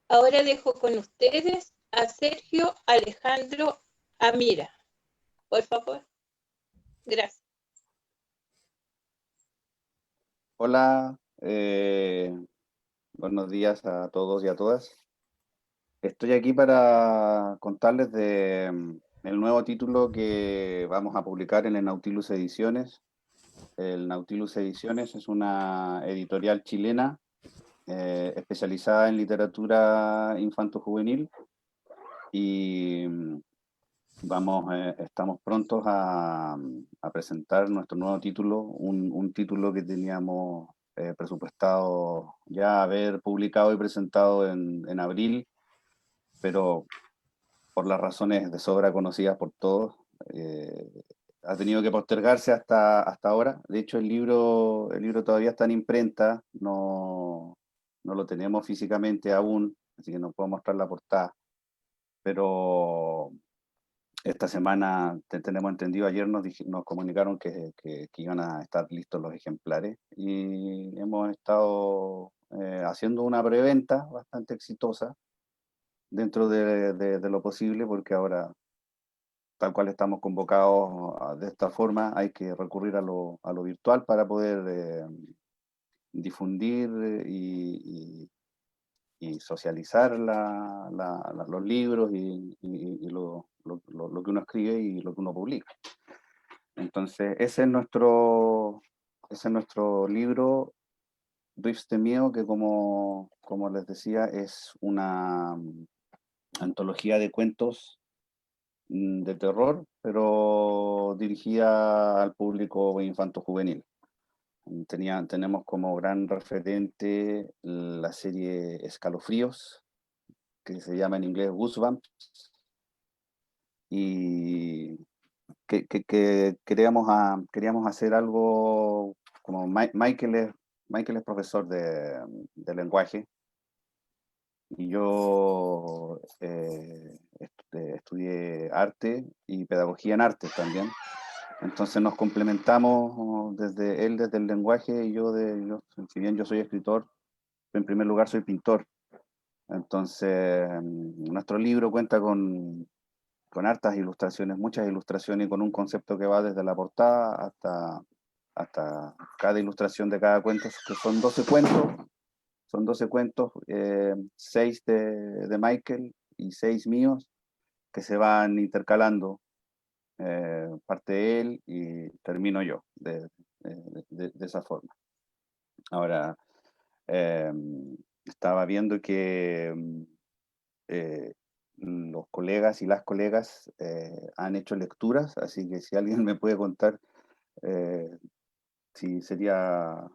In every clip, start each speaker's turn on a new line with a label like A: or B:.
A: Ahora dejo con ustedes a Sergio Alejandro Amira. Por favor. Gracias.
B: Hola, buenos días a todos y a todas. Estoy aquí para contarles de el nuevo título que vamos a publicar en el Nautilus Ediciones. El Nautilus Ediciones es una editorial chilena especializada en literatura infanto-juvenil y estamos prontos a presentar nuestro nuevo título, un título que teníamos presupuestado ya haber publicado y presentado en abril, pero por las razones de sobra conocidas por todos, ha tenido que postergarse hasta ahora. De hecho, el libro todavía está en imprenta, no lo tenemos físicamente aún, así que no puedo mostrar la portada, pero esta semana, tenemos entendido, ayer nos comunicaron que iban a estar listos los ejemplares y hemos estado haciendo una preventa bastante exitosa dentro de lo posible, porque ahora, tal cual estamos convocados de esta forma, hay que recurrir a lo virtual para poder difundir y socializar los libros y lo que uno escribe y lo que uno publica. Entonces, ese es nuestro libro, Riffs de Miedo, que como les decía, es una antología de cuentos de terror, pero dirigida al público infanto-juvenil. Tenemos como gran referente la serie Escalofríos, que se llama en inglés Goosebumps, y que queríamos hacer algo como Michael es profesor de lenguaje, y yo estudié arte y pedagogía en arte también. Entonces nos complementamos desde el lenguaje y si bien yo soy escritor, en primer lugar soy pintor. Entonces, nuestro libro cuenta con hartas ilustraciones, muchas ilustraciones, y con un concepto que va desde la portada hasta cada ilustración de cada cuento, que son 12 cuentos, 6 de Michael y 6 míos, que se van intercalando, parte él y termino yo, de esa forma. Ahora, eh, estaba viendo que los colegas y las colegas han hecho lecturas, así que si alguien me puede contar eh, si sería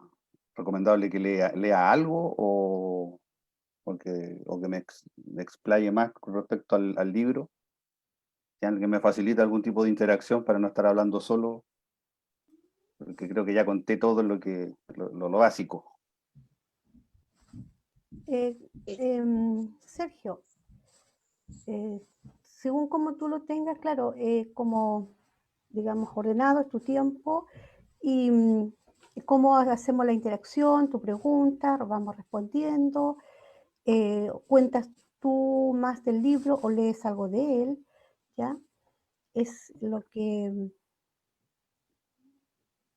B: recomendable que lea algo o que me explaye más con respecto al libro, si alguien me facilita algún tipo de interacción para no estar hablando solo, porque creo que ya conté todo lo básico.
C: Sergio, según como tú lo tengas, claro, como digamos ordenado es tu tiempo y cómo hacemos la interacción, tu pregunta, vamos respondiendo, cuentas tú más del libro o lees algo de él, ¿ya? Es lo que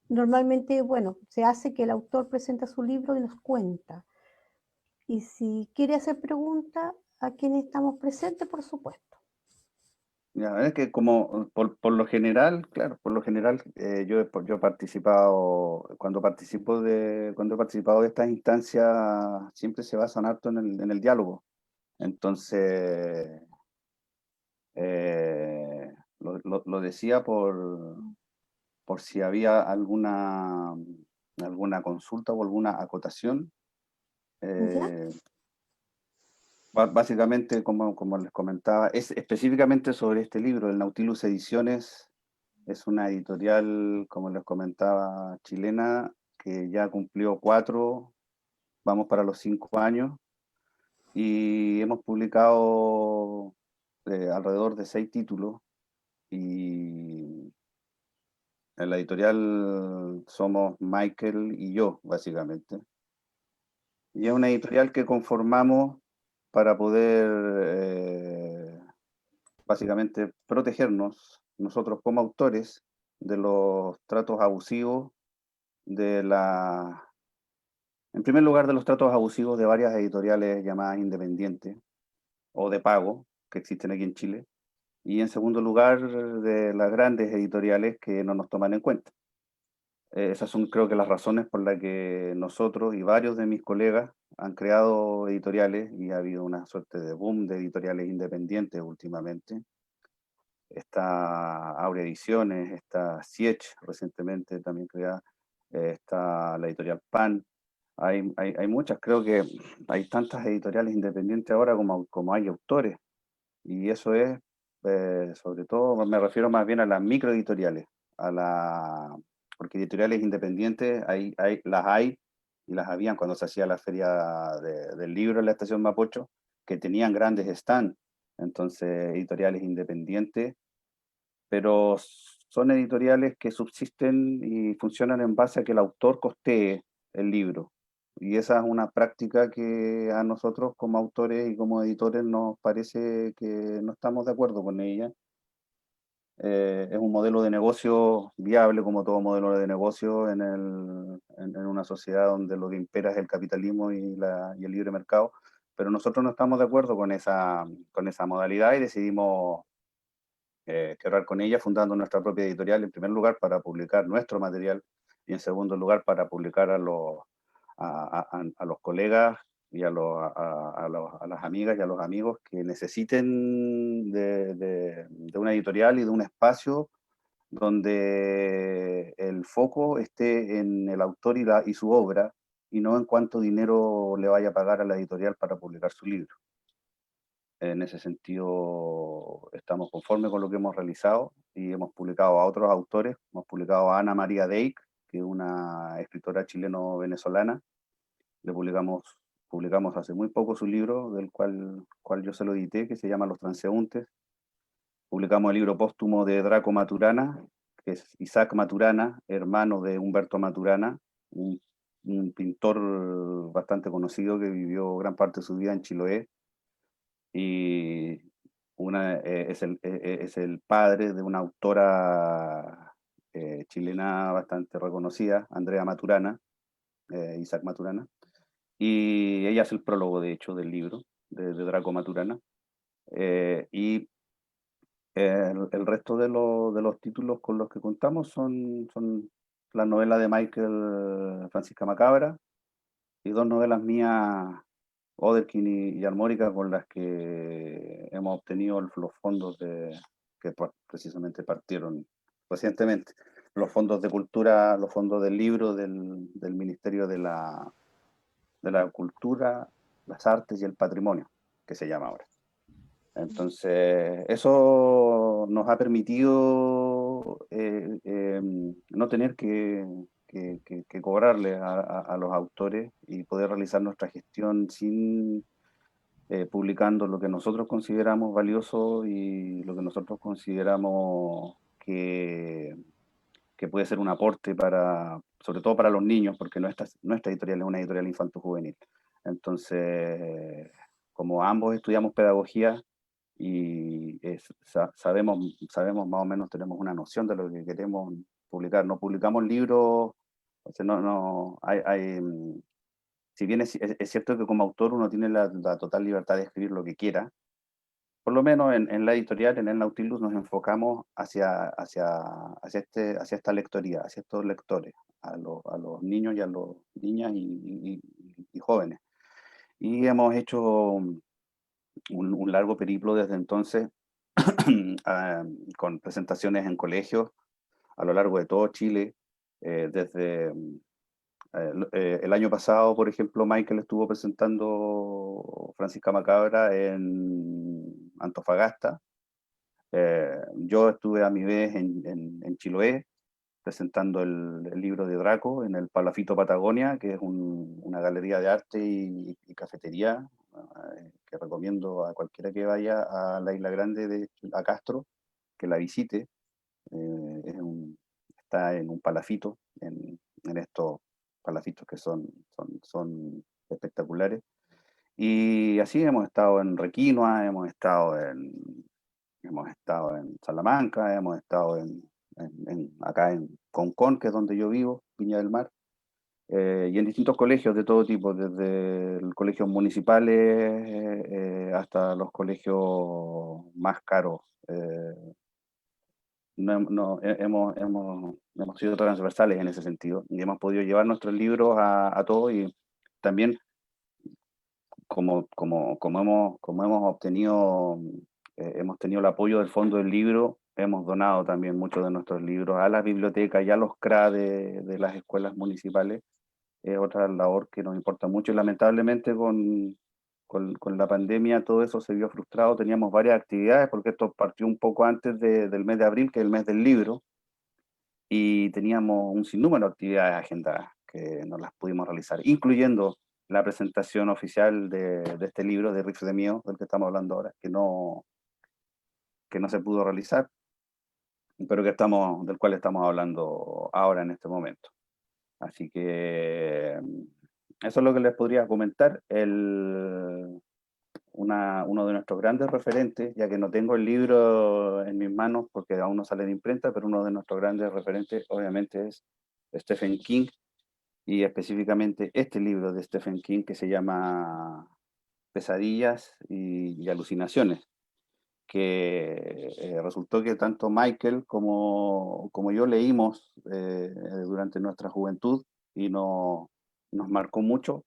C: normalmente, bueno, se hace que el autor presenta su libro y nos cuenta. Y si quiere hacer preguntas a quienes estamos presentes, por supuesto.
B: La verdad es que como por lo general, claro, por lo general yo he participado, cuando he participado de estas instancias, siempre se basan harto en el diálogo. Entonces, lo decía por si había alguna consulta o alguna acotación.
C: ¿Ya?
B: Básicamente, como les comentaba, es específicamente sobre este libro, el Nautilus Ediciones. Es una editorial, como les comentaba, chilena, que ya cumplió 4, vamos para los 5 años, y hemos publicado alrededor de 6 títulos, y en la editorial somos Michael y yo, básicamente. Y es una editorial que conformamos para poder básicamente protegernos nosotros como autores de los tratos abusivos en primer lugar, de los tratos abusivos de varias editoriales llamadas independientes o de pago que existen aquí en Chile, y en segundo lugar, de las grandes editoriales que no nos toman en cuenta. Esas son, creo que, las razones por las que nosotros y varios de mis colegas han creado editoriales, y ha habido una suerte de boom de editoriales independientes últimamente. Está Aurea Ediciones, está Siech, recientemente también creada, está la editorial Pan. Hay muchas, creo que hay tantas editoriales independientes ahora como hay autores, y eso es, sobre todo, me refiero más bien a las microeditoriales, porque editoriales independientes las hay, y las habían cuando se hacía la feria del libro en la estación Mapocho, que tenían grandes stands. Entonces, editoriales independientes, pero son editoriales que subsisten y funcionan en base a que el autor costee el libro. Y esa es una práctica que a nosotros como autores y como editores nos parece que no estamos de acuerdo con ella. Es un modelo de negocio viable, como todo modelo de negocio en una sociedad donde lo que impera es el capitalismo y el libre mercado, pero nosotros no estamos de acuerdo con esa modalidad y decidimos quebrar con ella, fundando nuestra propia editorial, en primer lugar para publicar nuestro material, y en segundo lugar para publicar a los colegas y a las amigas y a los amigos que necesiten de una editorial y de un espacio donde el foco esté en el autor y su obra, y no en cuánto dinero le vaya a pagar a la editorial para publicar su libro. En ese sentido, estamos conformes con lo que hemos realizado y hemos publicado a otros autores. Hemos publicado a Ana María Deik, que es una escritora chileno-venezolana. Publicamos hace muy poco su libro, del cual yo se lo edité, que se llama Los Transeúntes. Publicamos el libro póstumo de Draco Maturana, que es Isaac Maturana, hermano de Humberto Maturana, un pintor bastante conocido que vivió gran parte de su vida en Chiloé, y es el padre de una autora chilena bastante reconocida, Andrea Maturana, Isaac Maturana, y ella es el prólogo, de hecho, del libro de Draco Maturana. Y el resto de los títulos con los que contamos son la novela de Michael Francisca Macabra y dos novelas mías, Oderkin y Armórica, con las que hemos obtenido los fondos que precisamente partieron recientemente. Los fondos de cultura, los fondos del libro del Ministerio de la Cultura, las Artes y el Patrimonio, que se llama ahora. Entonces, eso nos ha permitido no tener que cobrarle a los autores y poder realizar nuestra gestión sin publicando lo que nosotros consideramos valioso y lo que nosotros consideramos que puede ser un aporte sobre todo para los niños, porque nuestra editorial es una editorial infanto-juvenil. Entonces, como ambos estudiamos pedagogía y sabemos más o menos, tenemos una noción de lo que queremos publicar. No publicamos libros, o sea, si bien es cierto que como autor uno tiene la total libertad de escribir lo que quiera, por lo menos en la editorial, en el Nautilus, nos enfocamos hacia esta lectoría, hacia estos lectores, a los niños y a las niñas y jóvenes. Y hemos hecho un largo periplo desde entonces, con presentaciones en colegios a lo largo de todo Chile, desde el año pasado, por ejemplo, Michael estuvo presentando Francisca Macabra en Antofagasta. Yo estuve a mi vez en Chiloé presentando el libro de Draco en el Palafito Patagonia, que es una galería de arte y cafetería que recomiendo a cualquiera que vaya a la Isla Grande a Castro, que la visite. Eh, es Está en un palafito, en estos palafitos que son espectaculares. Y así hemos estado en Requinoa, hemos estado en Salamanca, hemos estado acá en Concón, que es donde yo vivo, Viña del Mar, y en distintos colegios de todo tipo, desde los colegios municipales hasta los colegios más caros. Hemos sido transversales en ese sentido y hemos podido llevar nuestros libros a todos, y también como hemos obtenido, hemos tenido el apoyo del Fondo del Libro, hemos donado también muchos de nuestros libros a las bibliotecas y a los CRA de las escuelas municipales. Es otra labor que nos importa mucho, y lamentablemente con la pandemia todo eso se vio frustrado. Teníamos varias actividades porque esto partió un poco antes del mes de abril, que es el mes del libro, y teníamos un sinnúmero de actividades agendadas que no las pudimos realizar, incluyendo la presentación oficial de este libro de Rifle de Miedo, del que estamos hablando ahora, que no se pudo realizar, pero del cual estamos hablando ahora en este momento. Así que eso es lo que les podría comentar. Uno de nuestros grandes referentes, ya que no tengo el libro en mis manos porque aún no sale de imprenta, pero uno de nuestros grandes referentes obviamente es Stephen King, y específicamente este libro de Stephen King que se llama Pesadillas y Alucinaciones, que resultó que tanto Michael como yo leímos durante nuestra juventud, y nos marcó mucho,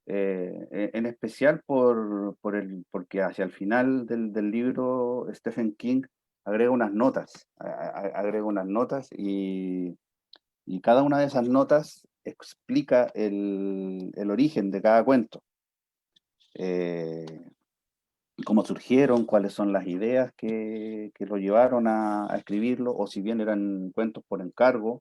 B: en especial porque hacia el final del libro Stephen King agrega unas notas, y cada una de esas notas explica el origen de cada cuento, eh, cómo surgieron, cuáles son las ideas que lo llevaron a escribirlo, o si bien eran cuentos por encargo,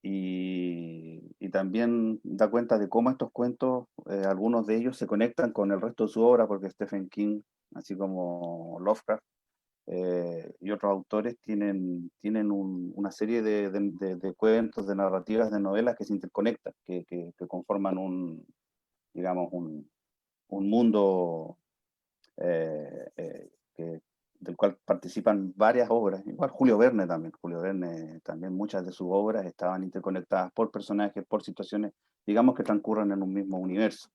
B: y también da cuenta de cómo estos cuentos, algunos de ellos se conectan con el resto de su obra, porque Stephen King, así como Lovecraft, y otros autores tienen una serie de cuentos, de narrativas, de novelas que se interconectan, que conforman digamos, un mundo del cual participan varias obras. Igual Julio Verne también muchas de sus obras estaban interconectadas por personajes, por situaciones, digamos, que transcurren en un mismo universo.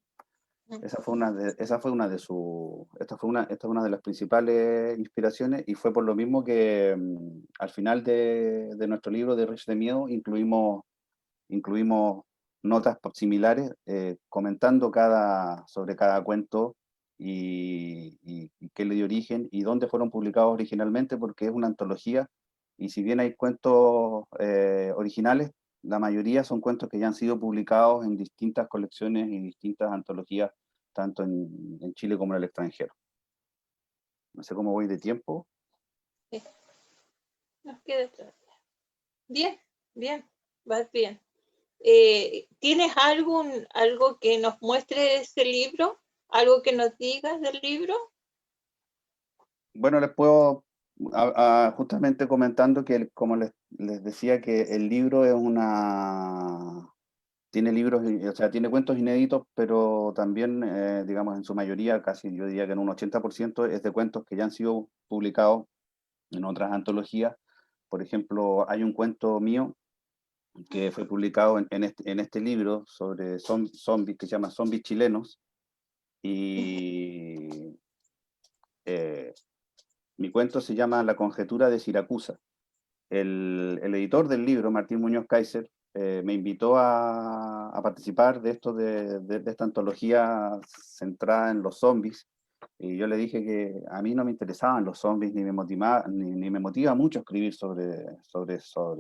B: Esta fue una de las principales inspiraciones, y fue por lo mismo que al final de nuestro libro de Rich de Miedo incluimos notas similares, comentando sobre cada cuento, y qué le dio origen y dónde fueron publicados originalmente, porque es una antología, y si bien hay cuentos originales, la mayoría son cuentos que ya han sido publicados en distintas colecciones y distintas antologías, tanto en Chile como en el extranjero. No sé cómo voy de tiempo.
A: Sí. Nos queda todavía. Bien, bien, vas bien. ¿Tienes algo que nos muestre de ese libro? ¿Algo que nos digas del libro?
B: Bueno, les puedo, justamente comentando que, como les decía, que el libro tiene libros, o sea, tiene cuentos inéditos, pero también, digamos, en su mayoría, casi yo diría que en un 80%, es de cuentos que ya han sido publicados en otras antologías. Por ejemplo, hay un cuento mío que fue publicado en este libro sobre zombies, que se llama Zombies Chilenos, y mi cuento se llama La conjetura de Siracusa. El editor del libro, Martín Muñoz Kaiser, me invitó a participar de esta antología centrada en los zombies, y yo le dije que a mí no me interesaban los zombies, ni me motiva mucho escribir sobre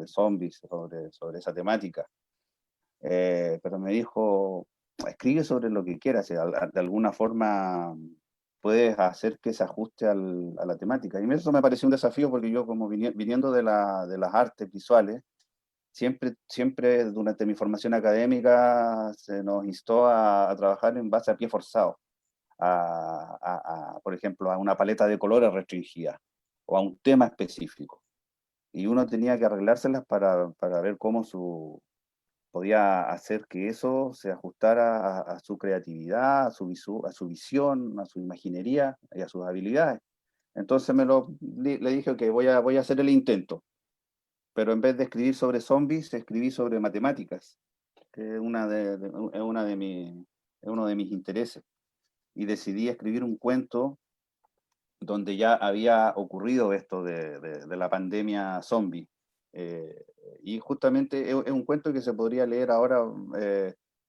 B: zombies, sobre esa temática. Pero me dijo, escribe sobre lo que quieras, de alguna forma puedes hacer que se ajuste a la temática. Y eso me pareció un desafío, porque yo, como viniendo de las artes visuales, siempre durante mi formación académica se nos instó a trabajar en base a pie forzado, por ejemplo, a una paleta de colores restringida o a un tema específico. Y uno tenía que arreglárselas para ver cómo podía hacer que eso se ajustara a su creatividad, a su visión, a su imaginería y a sus habilidades. Entonces le dije, ok, voy a hacer el intento, pero en vez de escribir sobre zombies, escribí sobre matemáticas, que es es uno de mis intereses. Y decidí escribir un cuento donde ya había ocurrido esto de la pandemia zombie. Eh, y justamente es un cuento que se podría leer ahora,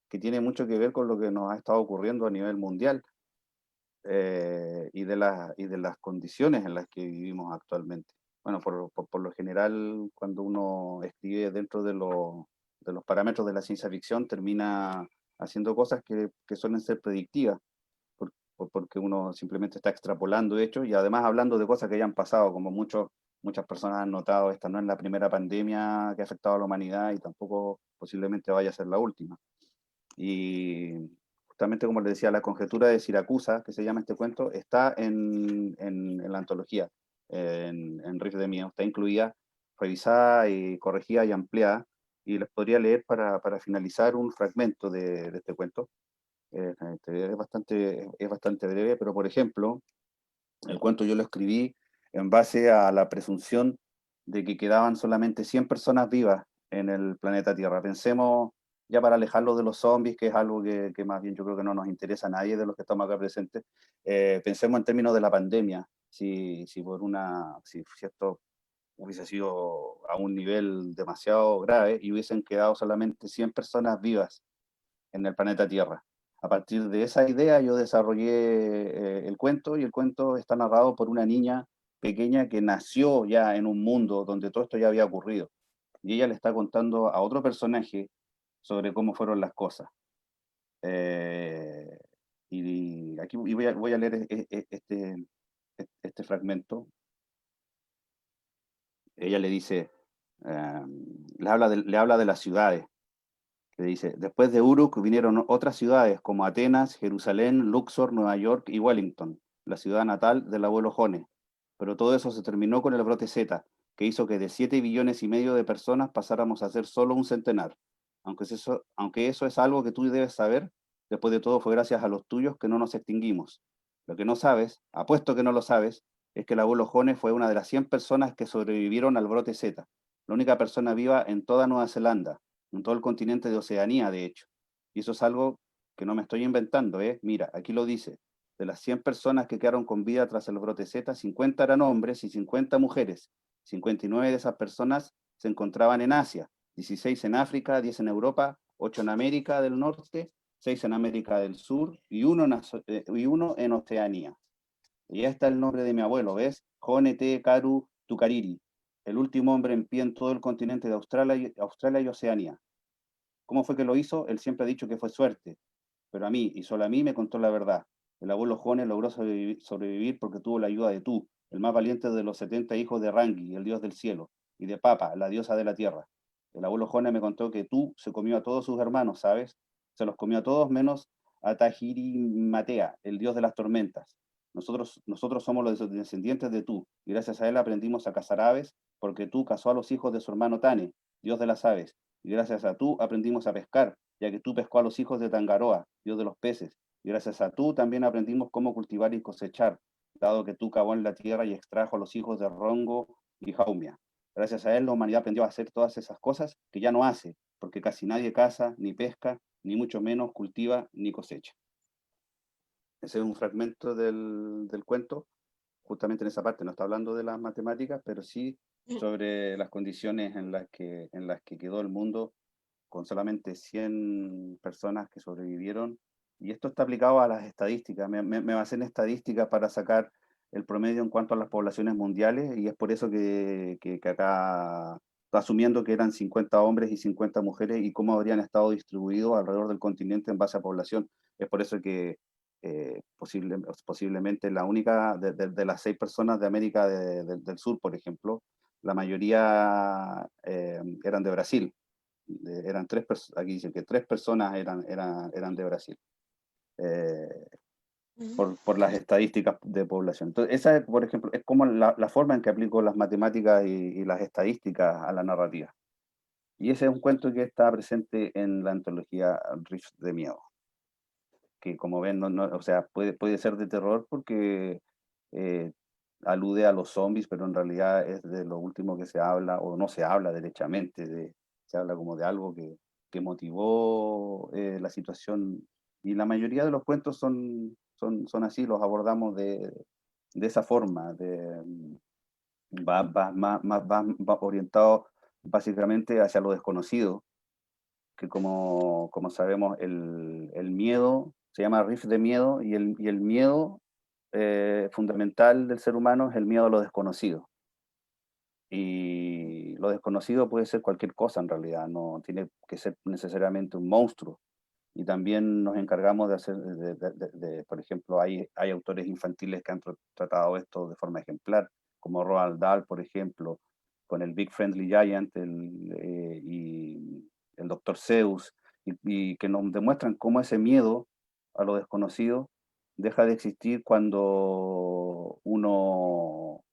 B: que tiene mucho que ver con lo que nos ha estado ocurriendo a nivel mundial, y de las condiciones en las que vivimos actualmente. Bueno, por lo general, cuando uno escribe dentro de los parámetros de la ciencia ficción, termina haciendo cosas que suelen ser predictivas, porque uno simplemente está extrapolando hechos y además hablando de cosas que ya han pasado, como muchas personas han notado, esta no es la primera pandemia que ha afectado a la humanidad y tampoco posiblemente vaya a ser la última. Y justamente como les decía, la conjetura de Siracusa, que se llama este cuento, está en la antología, en Riff de Miedo, está incluida, revisada y corregida y ampliada, y les podría leer para finalizar un fragmento de este cuento. Es bastante breve, pero por ejemplo, el cuento yo lo escribí en base a la presunción de que quedaban solamente 100 personas vivas en el planeta Tierra. Pensemos, ya para alejarlo de los zombies, que es algo que más bien yo creo que no nos interesa a nadie de los que estamos acá presentes, pensemos en términos de la pandemia. Si esto hubiese sido a un nivel demasiado grave y hubiesen quedado solamente 100 personas vivas en el planeta Tierra. A partir de esa idea yo desarrollé el cuento, y el cuento está narrado por una niña pequeña que nació ya en un mundo donde todo esto ya había ocurrido. Y ella le está contando a otro personaje sobre cómo fueron las cosas. Eh, y aquí voy a leer este fragmento. Ella le dice, eh, le habla de las ciudades. Le dice, después de Uruk vinieron otras ciudades como Atenas, Jerusalén, Luxor, Nueva York y Wellington, la ciudad natal del abuelo Jones. Pero todo eso se terminó con el brote Z, que hizo que de 7,5 billones de personas pasáramos a ser solo un centenar. Aunque eso es algo que tú debes saber, después de todo fue gracias a los tuyos que no nos extinguimos. Lo que no sabes, apuesto que no lo sabes, es que el abuelo Jones fue una de las 100 personas que sobrevivieron al brote Z, la única persona viva en toda Nueva Zelanda, en todo el continente de Oceanía, de hecho. Y eso es algo que no me estoy inventando, ¿eh? Mira, aquí lo dice. De las 100 personas que quedaron con vida tras el brote Z, 50 eran hombres y 50 mujeres. 59 de esas personas se encontraban en Asia, 16 en África, 10 en Europa, 8 en América del Norte, 6 en América del Sur y uno en Oceanía. Y ya está el nombre de mi abuelo, ¿ves? Jonete Karu Tukariri, el último hombre en pie en todo el continente de Australia y Oceanía. ¿Cómo fue que lo hizo? Él siempre ha dicho que fue suerte, pero a mí, y solo a mí, me contó la verdad. El abuelo Jones logró sobrevivir porque tuvo la ayuda de tú, el más valiente de los 70 hijos de Rangi, el dios del cielo, y de Papa, la diosa de la tierra. El abuelo Jones me contó que tú se comió a todos sus hermanos, ¿sabes? Se los comió a todos menos a Tahiri Matea, el dios de las tormentas. Nosotros somos los descendientes de tú, y gracias a él aprendimos a cazar aves, porque tú cazó a los hijos de su hermano Tane, dios de las aves, y gracias a tú aprendimos a pescar, ya que tú pescó a los hijos de Tangaroa, dios de los peces, y gracias a tú también aprendimos cómo cultivar y cosechar, dado que tú cavó en la tierra y extrajo a los hijos de Rongo y Jaumia. Gracias a él la humanidad aprendió a hacer todas esas cosas que ya no hace, porque casi nadie caza, ni pesca, ni mucho menos cultiva, ni cosecha. Ese es un fragmento del cuento, justamente en esa parte, no está hablando de las matemáticas, pero sí sobre las condiciones en las que quedó el mundo con solamente 100 personas que sobrevivieron. Y esto está aplicado a las estadísticas. Me basé en estadísticas para sacar el promedio en cuanto a las poblaciones mundiales, y es por eso que acá está asumiendo que eran 50 hombres y 50 mujeres y cómo habrían estado distribuidos alrededor del continente en base a población. Es por eso que posiblemente la única de las 6 personas de América del Sur, por ejemplo, la mayoría eran de Brasil. Eran aquí dicen que 3 personas eran de Brasil, por las estadísticas de población. Entonces, esa, por ejemplo, es como la forma en que aplico las matemáticas y las estadísticas a la narrativa. Y ese es un cuento que está presente en la antología Riff de Miedo, que como ven, o sea, puede ser de terror porque alude a los zombies, pero en realidad es de lo último que se habla, o no se habla derechamente, se habla como de algo que motivó la situación, y la mayoría de los cuentos son así, los abordamos de esa forma, va orientado básicamente hacia lo desconocido, que como sabemos, el miedo se llama riff de miedo, y el miedo fundamental del ser humano es el miedo a lo desconocido. Y lo desconocido puede ser cualquier cosa en realidad, no tiene que ser necesariamente un monstruo. Y también nos encargamos de hacer, por ejemplo, hay autores infantiles que han tratado esto de forma ejemplar, como Roald Dahl, por ejemplo, con el Big Friendly Giant y el Dr. Seuss, y que nos demuestran cómo ese miedo a lo desconocido deja de existir cuando uno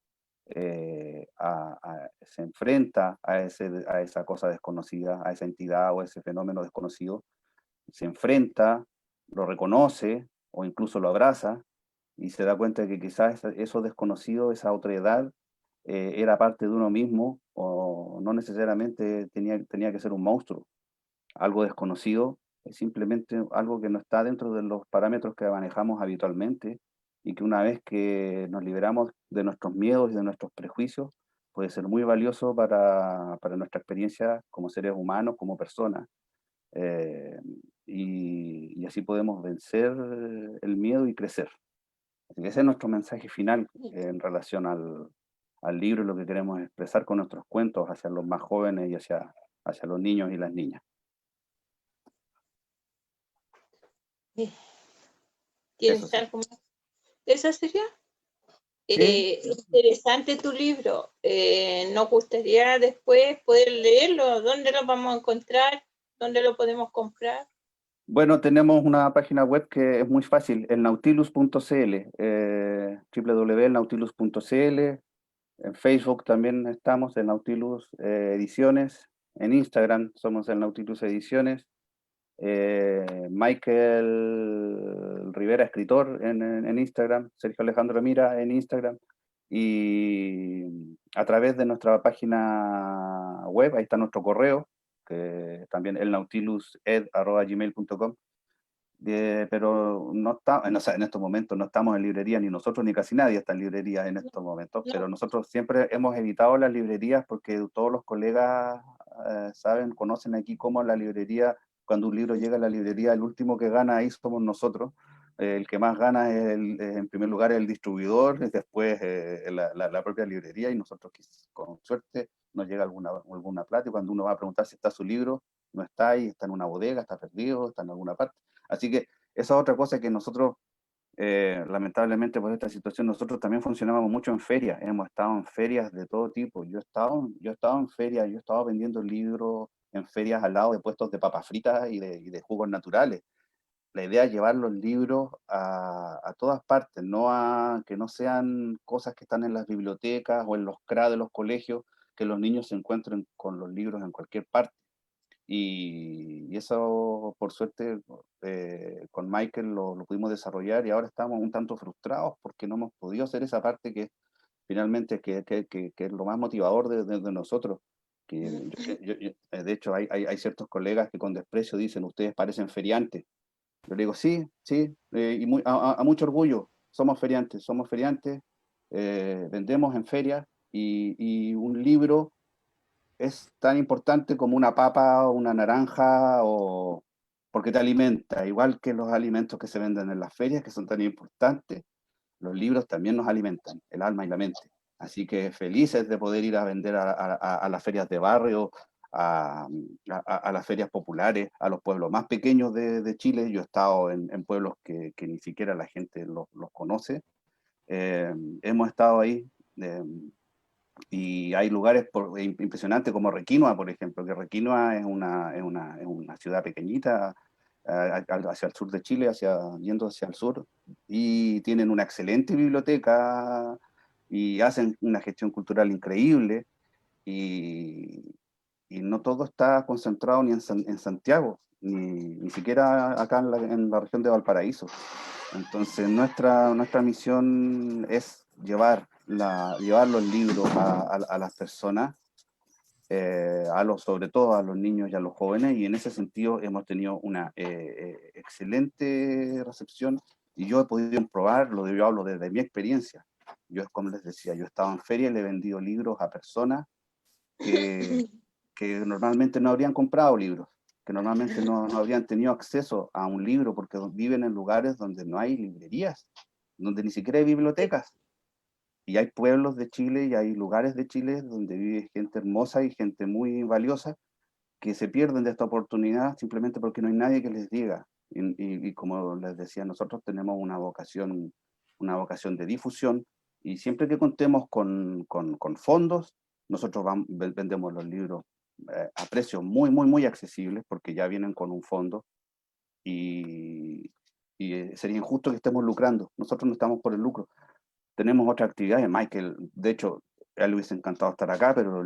B: se enfrenta a esa cosa desconocida, a esa entidad o ese fenómeno desconocido, se enfrenta, lo reconoce o incluso lo abraza y se da cuenta de que quizás eso desconocido, esa otra edad, era parte de uno mismo o no necesariamente tenía que ser un monstruo. Algo desconocido es simplemente algo que no está dentro de los parámetros que manejamos habitualmente, y que una vez que nos liberamos de nuestros miedos y de nuestros prejuicios, puede ser muy valioso para nuestra experiencia como seres humanos, como personas. eh, y así podemos vencer el miedo y crecer. Así que ese es nuestro mensaje final en relación al libro, y lo que queremos expresar con nuestros cuentos hacia los más jóvenes y hacia los niños y las niñas.
A: Sí.
B: Eso
A: ¿Tienes
B: sí.
A: algo más? ¿Esa sería?
B: Sí,
A: Interesante tu libro. Nos gustaría después poder leerlo. ¿Dónde lo vamos a encontrar? ¿Dónde lo podemos comprar?
B: bueno, tenemos una página web que es muy fácil, el nautilus.cl, www.nautilus.cl. En Facebook también estamos, el Nautilus Ediciones. En Instagram somos el Nautilus Ediciones. Michael Rivera, escritor, en Instagram. Sergio Alejandro Mira en Instagram. Y a través de nuestra página web, ahí está nuestro correo, que también elnautilus@gmail.com. Pero no está, o sea, en estos momentos no estamos en librería, ni nosotros ni casi nadie está en librería en estos momentos, pero
A: No,
B: nosotros siempre hemos evitado las librerías porque todos los colegas saben, conocen aquí cómo la librería, cuando un libro llega a la librería, el último que gana ahí somos nosotros. El que más gana en primer lugar el distribuidor, y después la propia librería, y nosotros con suerte nos llega alguna plata, y cuando uno va a preguntar si está su libro, no está ahí, está en una bodega, está perdido, está en alguna parte. Así que esa es otra cosa que nosotros, lamentablemente por esta situación, nosotros también funcionábamos mucho en ferias, hemos estado en ferias de todo tipo. Yo he estado en ferias, yo he estado vendiendo libros en ferias al lado de puestos de papas fritas y de jugos naturales. La idea es llevar los libros a todas partes, que no sean cosas que están en las bibliotecas o en los CRA de los colegios, que los niños se encuentren con los libros en cualquier parte. Y eso, por suerte, con Michael lo pudimos desarrollar, y ahora estamos un tanto frustrados porque no hemos podido hacer esa parte que finalmente que es lo más motivador de nosotros. De hecho, hay ciertos colegas que con desprecio dicen: ustedes parecen feriantes. Yo le digo: sí, sí, y a mucho orgullo, somos feriantes, vendemos en ferias, y un libro es tan importante como una papa o una naranja, porque te alimenta, igual que los alimentos que se venden en las ferias, que son tan importantes. Los libros también nos alimentan el alma y la mente. Así que felices de poder ir a vender a las ferias de barrio, a las ferias populares, a los pueblos más pequeños de Chile. Yo he estado en pueblos que ni siquiera la gente los conoce. Hemos estado ahí. eh, y hay lugares impresionantes como Requinoa, por ejemplo, que Requinoa es una ciudad pequeñita hacia el sur de Chile, yendo hacia el sur, y tienen una excelente biblioteca y hacen una gestión cultural increíble, y, y no todo está concentrado ni en Santiago, ni siquiera acá en la región de Valparaíso. Entonces nuestra misión es llevar los libros a las personas, sobre todo a los niños y a los jóvenes, y en ese sentido hemos tenido una excelente recepción, y yo he podido probarlo, yo hablo desde mi experiencia. Yo, como les decía, yo estaba en feria y le he vendido libros a personas que normalmente no habrían comprado libros, que normalmente no habrían tenido acceso a un libro, porque viven en lugares donde no hay librerías, donde ni siquiera hay bibliotecas. Y hay pueblos de Chile y hay lugares de Chile donde vive gente hermosa y gente muy valiosa que se pierden de esta oportunidad simplemente porque no hay nadie que les diga. Y como les decía, nosotros tenemos una vocación de difusión, y siempre que contemos con fondos, nosotros vendemos los libros a precios muy, muy, muy accesibles, porque ya vienen con un fondo, y sería injusto que estemos lucrando. Nosotros no estamos por el lucro. Tenemos otras actividades. Michael, de hecho, a él le hubiese encantado estar acá, pero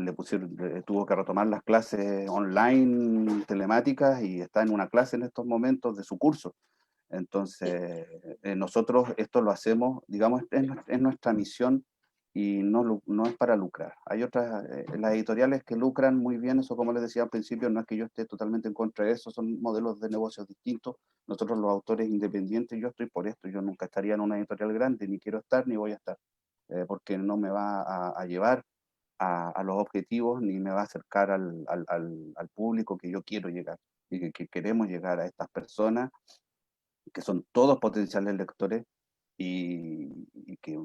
B: tuvo que retomar las clases online telemáticas, y está en una clase en estos momentos de su curso. Entonces, nosotros esto lo hacemos, digamos, es nuestra misión, y no es para lucrar. Hay otras, las editoriales que lucran muy bien, eso, como les decía al principio, no es que yo esté totalmente en contra de eso, son modelos de negocios distintos. Nosotros, los autores independientes, yo estoy por esto, yo nunca estaría en una editorial grande, ni quiero estar, ni voy a estar, porque no me va a llevar a los objetivos, ni me va a acercar al público que yo quiero llegar, y que queremos llegar a estas personas, que son todos potenciales lectores, y que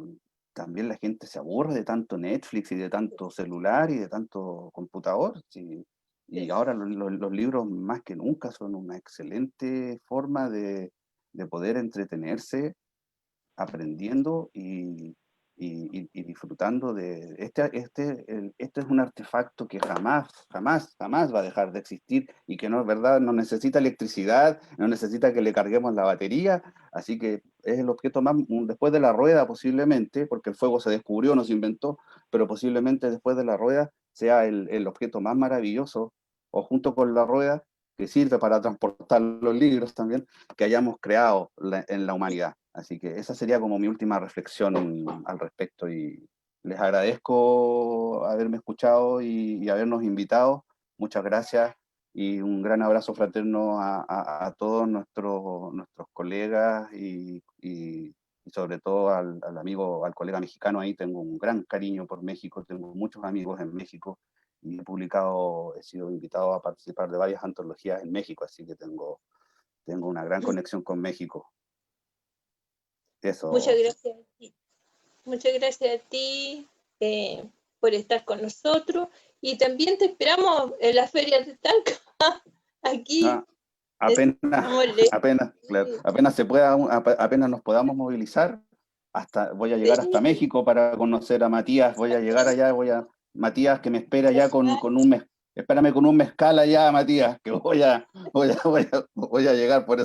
B: también la gente se aburre de tanto Netflix y de tanto celular y de tanto computador. Sí. Y ahora los libros más que nunca son una excelente forma de poder entretenerse aprendiendo y disfrutando de este es un artefacto que jamás, jamás, jamás va a dejar de existir, y que no es verdad, no necesita electricidad, no necesita que le carguemos la batería, así que es el objeto más, después de la rueda posiblemente, porque el fuego se descubrió, no se inventó, pero posiblemente después de la rueda sea el objeto más maravilloso, o junto con la rueda, que sirve para transportar los libros también, que hayamos creado en la humanidad. Así que esa sería como mi última reflexión al respecto, y les agradezco haberme escuchado y habernos invitado. Muchas gracias, y un gran abrazo fraterno a todos nuestros colegas, y sobre todo al colega mexicano. Ahí tengo un gran cariño por México, tengo muchos amigos en México, y he sido invitado a participar de varias antologías en México, así que tengo una gran conexión con México. Eso.
A: Muchas gracias a ti. Muchas gracias a ti por estar con nosotros, y también te esperamos en la Feria de Talca, aquí.
B: Apenas nos podamos movilizar, voy a llegar hasta México para conocer a Matías, voy a llegar allá, Matías, que me espera ya espérame con un mezcal allá, Matías, que voy a llegar por eso.